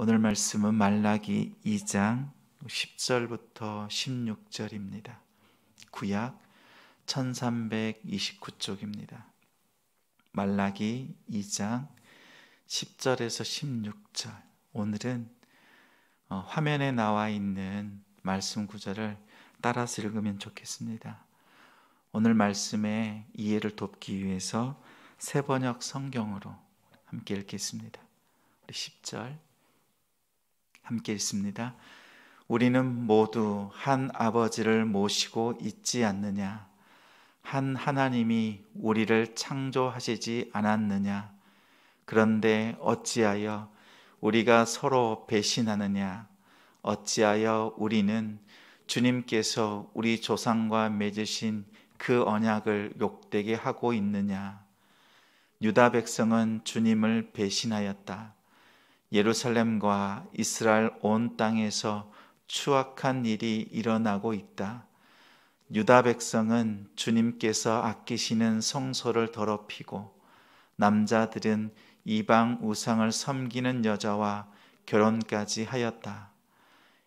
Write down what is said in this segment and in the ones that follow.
오늘 말씀은 말라기 2장 10절부터 16절입니다. 구약 1329쪽입니다. 말라기 2장 10절에서 16절. 오늘은 화면에 나와 있는 말씀 구절을 따라서 읽으면 좋겠습니다. 오늘 말씀의 이해를 돕기 위해서 새번역 성경으로 함께 읽겠습니다. 우리 10절 함께 읽습니다. 우리는 모두 한 아버지를 모시고 있지 않느냐? 한 하나님이 우리를 창조하시지 않았느냐? 그런데 어찌하여 우리가 서로 배신하느냐? 어찌하여 우리는 주님께서 우리 조상과 맺으신 그 언약을 욕되게 하고 있느냐? 유다 백성은 주님을 배신하였다. 예루살렘과 이스라엘 온 땅에서 추악한 일이 일어나고 있다. 유다 백성은 주님께서 아끼시는 성소를 더럽히고 남자들은 이방 우상을 섬기는 여자와 결혼까지 하였다.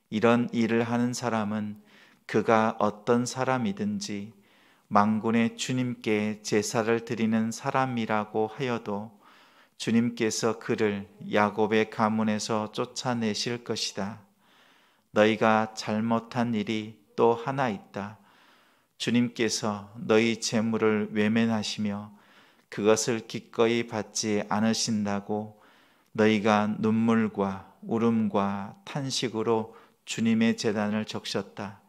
이런 일을 하는 사람은 그가 어떤 사람이든지 만군의 주님께 제사를 드리는 사람이라고 하여도 주님께서 그를 야곱의 가문에서 쫓아내실 것이다. 너희가 잘못한 일이 또 하나 있다. 주님께서 너희 재물을 외면하시며 그것을 기꺼이 받지 않으신다고 너희가 눈물과 울음과 탄식으로 주님의 제단을 적셨다.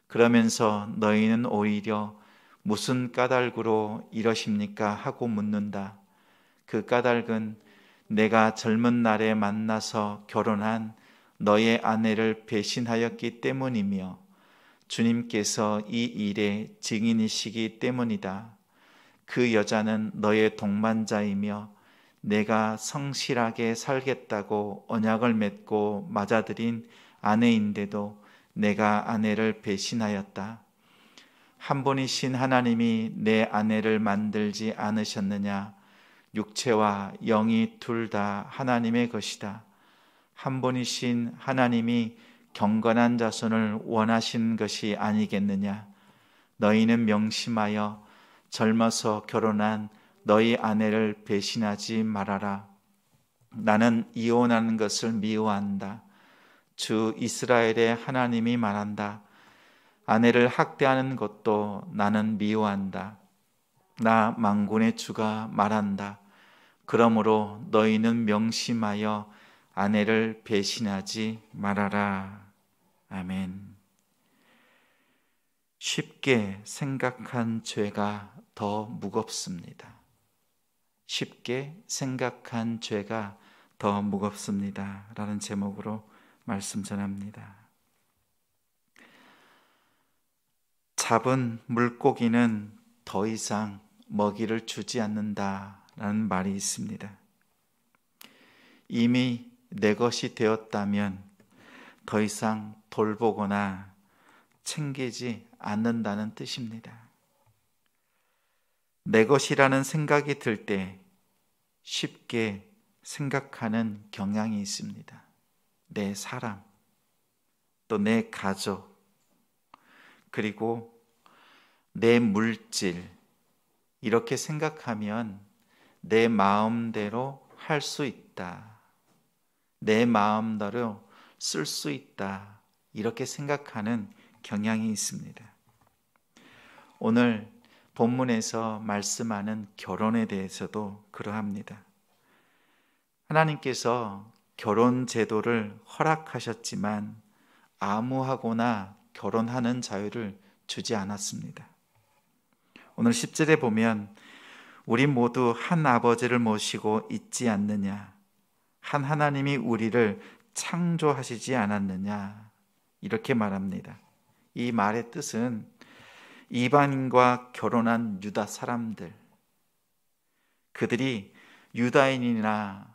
그러면서 너희는 오히려 무슨 까닭으로 이러십니까? 하고 묻는다. 그 까닭은 내가 젊은 날에 만나서 결혼한 너의 아내를 배신하였기 때문이며 주님께서 이 일의 증인이시기 때문이다. 그 여자는 너의 동반자이며 내가 성실하게 살겠다고 언약을 맺고 맞아들인 아내인데도 내가 아내를 배신하였다. 한 분이신 하나님이 내 아내를 만들지 않으셨느냐? 육체와 영이 둘 다 하나님의 것이다. 한 분이신 하나님이 경건한 자손을 원하신 것이 아니겠느냐? 너희는 명심하여 젊어서 결혼한 너희 아내를 배신하지 말아라. 나는 이혼하는 것을 미워한다. 주 이스라엘의 하나님이 말한다. 아내를 학대하는 것도 나는 미워한다. 나 만군의 주가 말한다. 그러므로 너희는 명심하여 아내를 배신하지 말아라. 아멘. 쉽게 생각한 죄가 더 무겁습니다. 쉽게 생각한 죄가 더 무겁습니다. 라는 제목으로 말씀 전합니다. 잡은 물고기는 더 이상 먹이를 주지 않는다라는 말이 있습니다. 이미 내 것이 되었다면 더 이상 돌보거나 챙기지 않는다는 뜻입니다. 내 것이라는 생각이 들 때 쉽게 생각하는 경향이 있습니다. 내 사람, 또 내 가족, 그리고 내 물질, 이렇게 생각하면 내 마음대로 할 수 있다. 내 마음대로 쓸 수 있다. 이렇게 생각하는 경향이 있습니다. 오늘 본문에서 말씀하는 결혼에 대해서도 그러합니다. 하나님께서 결혼 제도를 허락하셨지만 아무하고나 결혼하는 자유를 주지 않았습니다. 오늘 10절에 보면 우리 모두 한 아버지를 모시고 있지 않느냐? 한 하나님이 우리를 창조하시지 않았느냐? 이렇게 말합니다. 이 말의 뜻은 이방인과 결혼한 유다 사람들, 그들이 유다인이나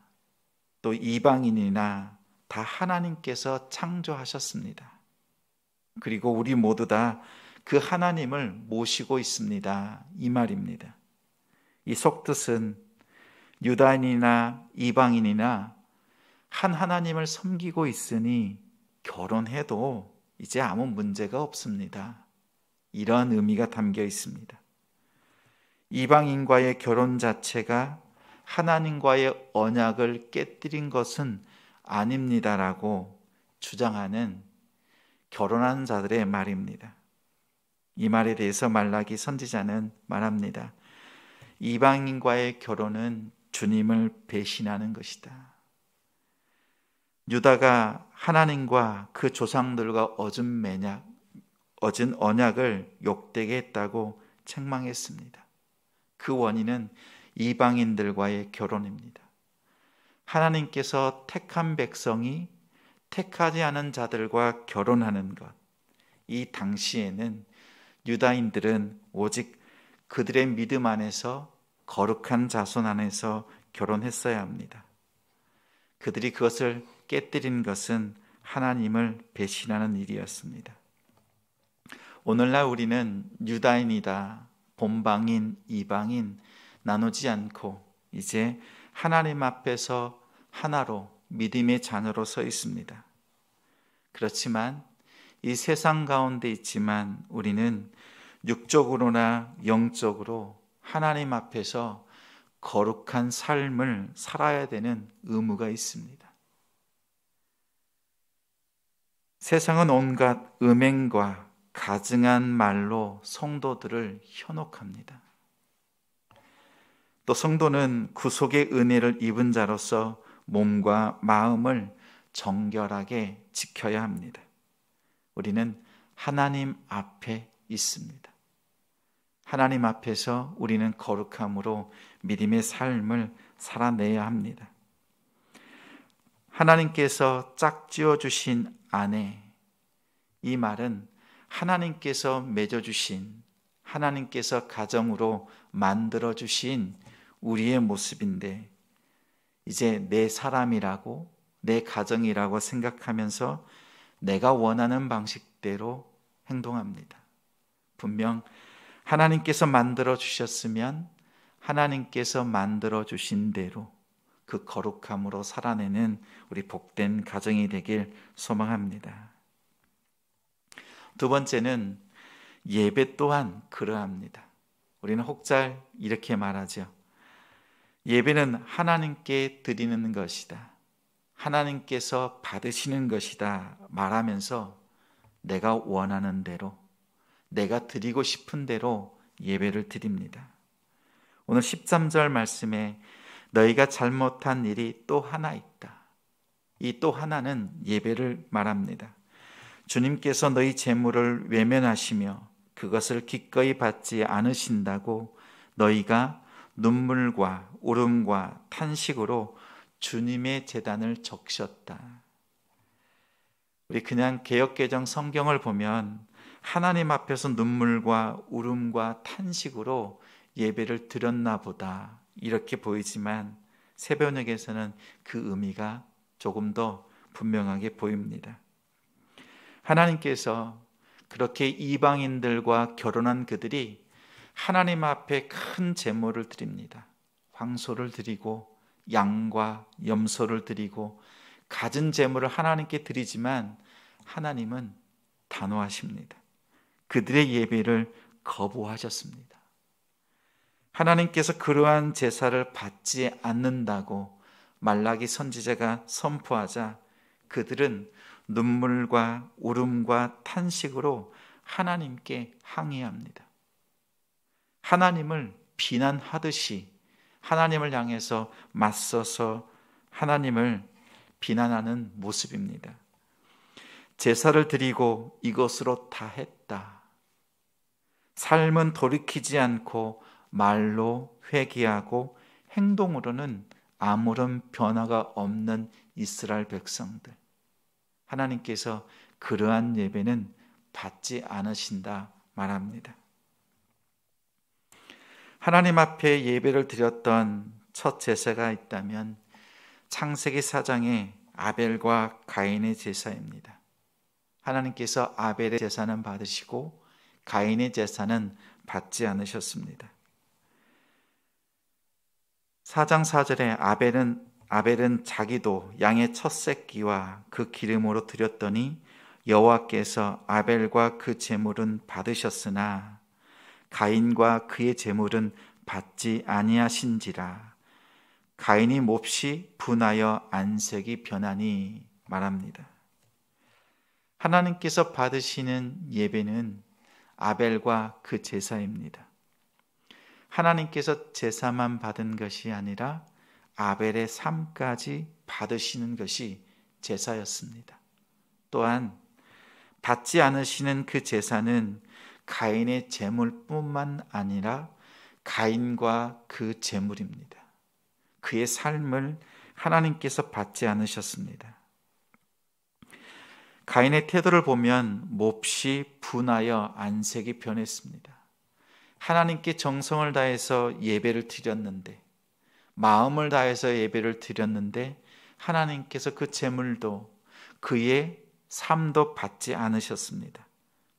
또 이방인이나 다 하나님께서 창조하셨습니다. 그리고 우리 모두 다 그 하나님을 모시고 있습니다. 이 말입니다. 이 속뜻은 유다인이나 이방인이나 한 하나님을 섬기고 있으니 결혼해도 이제 아무 문제가 없습니다. 이러한 의미가 담겨 있습니다. 이방인과의 결혼 자체가 하나님과의 언약을 깨뜨린 것은 아닙니다라고 주장하는 결혼한 자들의 말입니다. 이 말에 대해서 말라기 선지자는 말합니다. 이방인과의 결혼은 주님을 배신하는 것이다. 유다가 하나님과 그 조상들과 얻은 언약을 욕되게 했다고 책망했습니다. 그 원인은 이방인들과의 결혼입니다. 하나님께서 택한 백성이 택하지 않은 자들과 결혼하는 것, 이 당시에는 유다인들은 오직 그들의 믿음 안에서 거룩한 자손 안에서 결혼했어야 합니다. 그들이 그것을 깨뜨린 것은 하나님을 배신하는 일이었습니다. 오늘날 우리는 유다인이다, 본방인, 이방인 나누지 않고 이제 하나님 앞에서 하나로 믿음의 자녀로 서 있습니다. 그렇지만 이 세상 가운데 있지만 우리는 육적으로나 영적으로 하나님 앞에서 거룩한 삶을 살아야 되는 의무가 있습니다. 세상은 온갖 음행과 가증한 말로 성도들을 현혹합니다. 또 성도는 구속의 은혜를 입은 자로서 몸과 마음을 정결하게 지켜야 합니다. 우리는 하나님 앞에 있습니다. 하나님 앞에서 우리는 거룩함으로 믿음의 삶을 살아내야 합니다. 하나님께서 짝지어 주신 아내, 이 말은 하나님께서 맺어주신, 하나님께서 가정으로 만들어주신 우리의 모습인데 이제 내 사람이라고, 내 가정이라고 생각하면서 내가 원하는 방식대로 행동합니다. 분명 하나님께서 만들어주셨으면 하나님께서 만들어주신 대로 그 거룩함으로 살아내는 우리 복된 가정이 되길 소망합니다. 두 번째는 예배 또한 그러합니다. 우리는 혹잘 이렇게 말하죠. 예배는 하나님께 드리는 것이다. 하나님께서 받으시는 것이다 말하면서 내가 원하는 대로, 내가 드리고 싶은 대로 예배를 드립니다. 오늘 13절 말씀에 너희가 잘못한 일이 또 하나 있다. 이 또 하나는 예배를 말합니다. 주님께서 너희 재물을 외면하시며 그것을 기꺼이 받지 않으신다고 너희가 눈물과 울음과 탄식으로 주님의 제단을 적셨다. 우리 그냥 개역개정 성경을 보면 하나님 앞에서 눈물과 울음과 탄식으로 예배를 드렸나 보다 이렇게 보이지만 새벽녘에서는 그 의미가 조금 더 분명하게 보입니다. 하나님께서 그렇게 이방인들과 결혼한 그들이 하나님 앞에 큰 제물을 드립니다. 황소를 드리고 양과 염소를 드리고 갖은 제물을 하나님께 드리지만 하나님은 단호하십니다. 그들의 예배를 거부하셨습니다. 하나님께서 그러한 제사를 받지 않는다고 말라기 선지자가 선포하자 그들은 눈물과 울음과 탄식으로 하나님께 항의합니다. 하나님을 비난하듯이 하나님을 향해서 맞서서 하나님을 비난하는 모습입니다. 제사를 드리고 이것으로 다 했다. 삶은 돌이키지 않고 말로 회개하고 행동으로는 아무런 변화가 없는 이스라엘 백성들. 하나님께서 그러한 예배는 받지 않으신다 말합니다. 하나님 앞에 예배를 드렸던 첫 제사가 있다면 창세기 4장의 아벨과 가인의 제사입니다. 하나님께서 아벨의 제사는 받으시고 가인의 제사는 받지 않으셨습니다. 4장 4절에 아벨은 아벨은 자기도 양의 첫 새끼와 그 기름으로 드렸더니 여호와께서 아벨과 그 제물은 받으셨으나 가인과 그의 제물은 받지 아니하신지라. 가인이 몹시 분하여 안색이 변하니 말합니다. 하나님께서 받으시는 예배는 아벨과 그 제사입니다. 하나님께서 제사만 받은 것이 아니라 아벨의 삶까지 받으시는 것이 제사였습니다. 또한 받지 않으시는 그 제사는 가인의 제물뿐만 아니라 가인과 그 제물입니다. 그의 삶을 하나님께서 받지 않으셨습니다. 가인의 태도를 보면 몹시 분하여 안색이 변했습니다. 하나님께 정성을 다해서 예배를 드렸는데, 마음을 다해서 예배를 드렸는데 하나님께서 그 제물도 그의 삶도 받지 않으셨습니다.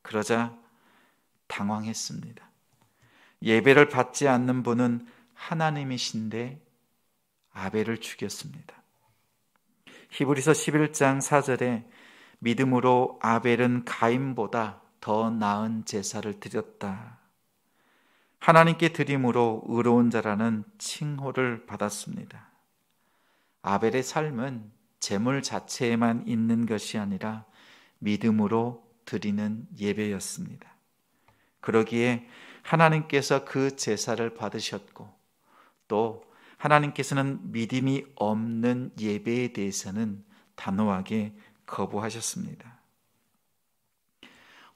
그러자 당황했습니다. 예배를 받지 않는 분은 하나님이신데 아벨을 죽였습니다. 히브리서 11장 4절에 믿음으로 아벨은 가인보다 더 나은 제사를 드렸다. 하나님께 드림으로 의로운 자라는 칭호를 받았습니다. 아벨의 삶은 제물 자체에만 있는 것이 아니라 믿음으로 드리는 예배였습니다. 그러기에 하나님께서 그 제사를 받으셨고, 또 하나님께서는 믿음이 없는 예배에 대해서는 단호하게 거부하셨습니다.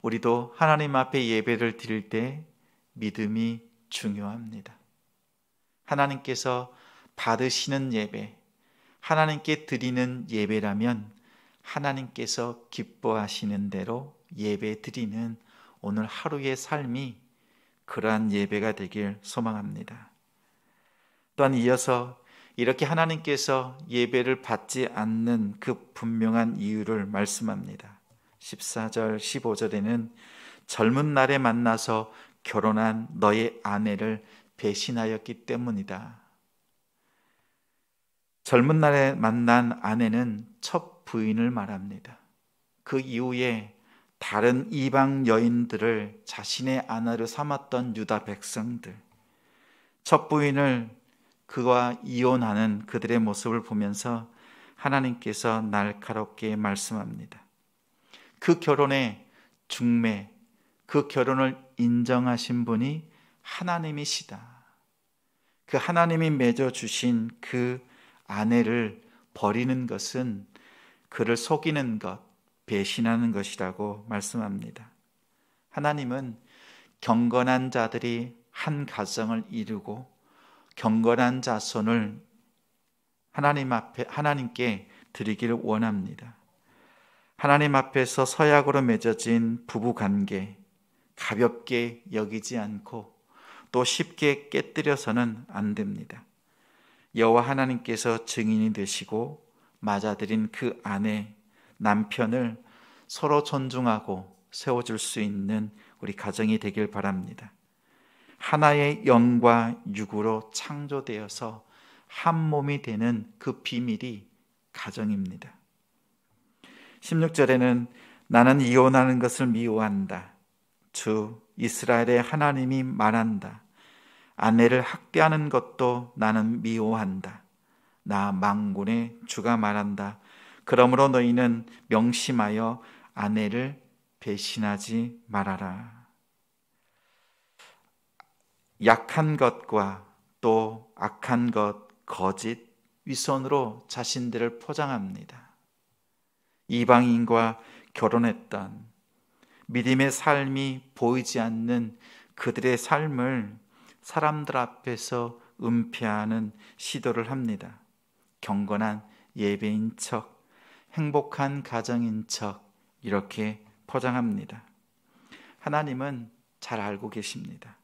우리도 하나님 앞에 예배를 드릴 때 믿음이 중요합니다. 하나님께서 받으시는 예배, 하나님께 드리는 예배라면 하나님께서 기뻐하시는 대로 예배 드리는 오늘 하루의 삶이 그러한 예배가 되길 소망합니다. 또한 이어서 이렇게 하나님께서 예배를 받지 않는 그 분명한 이유를 말씀합니다. 14절, 15절에는 젊은 날에 만나서 결혼한 너의 아내를 배신하였기 때문이다. 젊은 날에 만난 아내는 첫 부인을 말합니다. 그 이후에 다른 이방 여인들을 자신의 아내로 삼았던 유다 백성들, 첫 부인을 그와 이혼하는 그들의 모습을 보면서 하나님께서 날카롭게 말씀합니다. 그 결혼의 중매, 그 결혼을 인정하신 분이 하나님이시다. 그 하나님이 맺어주신 그 아내를 버리는 것은 그를 속이는 것, 배신하는 것이라고 말씀합니다. 하나님은 경건한 자들이 한 가정을 이루고 경건한 자손을 하나님께 드리기를 원합니다. 하나님 앞에서 서약으로 맺어진 부부관계 가볍게 여기지 않고 또 쉽게 깨뜨려서는 안 됩니다. 여호와 하나님께서 증인이 되시고 맞아들인 그 아내, 남편을 서로 존중하고 세워줄 수 있는 우리 가정이 되길 바랍니다. 하나의 영과 육으로 창조되어서 한 몸이 되는 그 비밀이 가정입니다. 16절에는 나는 이혼하는 것을 미워한다. 주 이스라엘의 하나님이 말한다. 아내를 학대하는 것도 나는 미워한다. 나 만군의 주가 말한다. 그러므로 너희는 명심하여 아내를 배신하지 말아라. 약한 것과 또 악한 것, 거짓, 위선으로 자신들을 포장합니다. 이방인과 결혼했던 믿음의 삶이 보이지 않는 그들의 삶을 사람들 앞에서 은폐하는 시도를 합니다. 경건한 예배인 척, 행복한 가정인 척 이렇게 포장합니다. 하나님은 잘 알고 계십니다.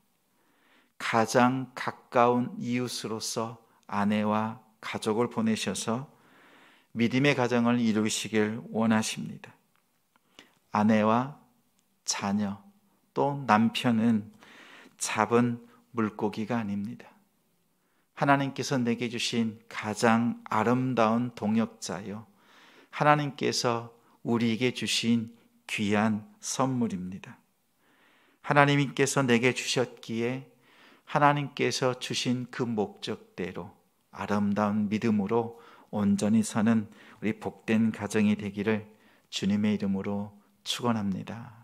가장 가까운 이웃으로서 아내와 가족을 보내셔서 믿음의 가정을 이루시길 원하십니다. 아내와 자녀 또 남편은 잡은 물고기가 아닙니다. 하나님께서 내게 주신 가장 아름다운 동역자요, 하나님께서 우리에게 주신 귀한 선물입니다. 하나님께서 내게 주셨기에 하나님께서 주신 그 목적대로 아름다운 믿음으로 온전히 사는 우리 복된 가정이 되기를 주님의 이름으로 축원합니다.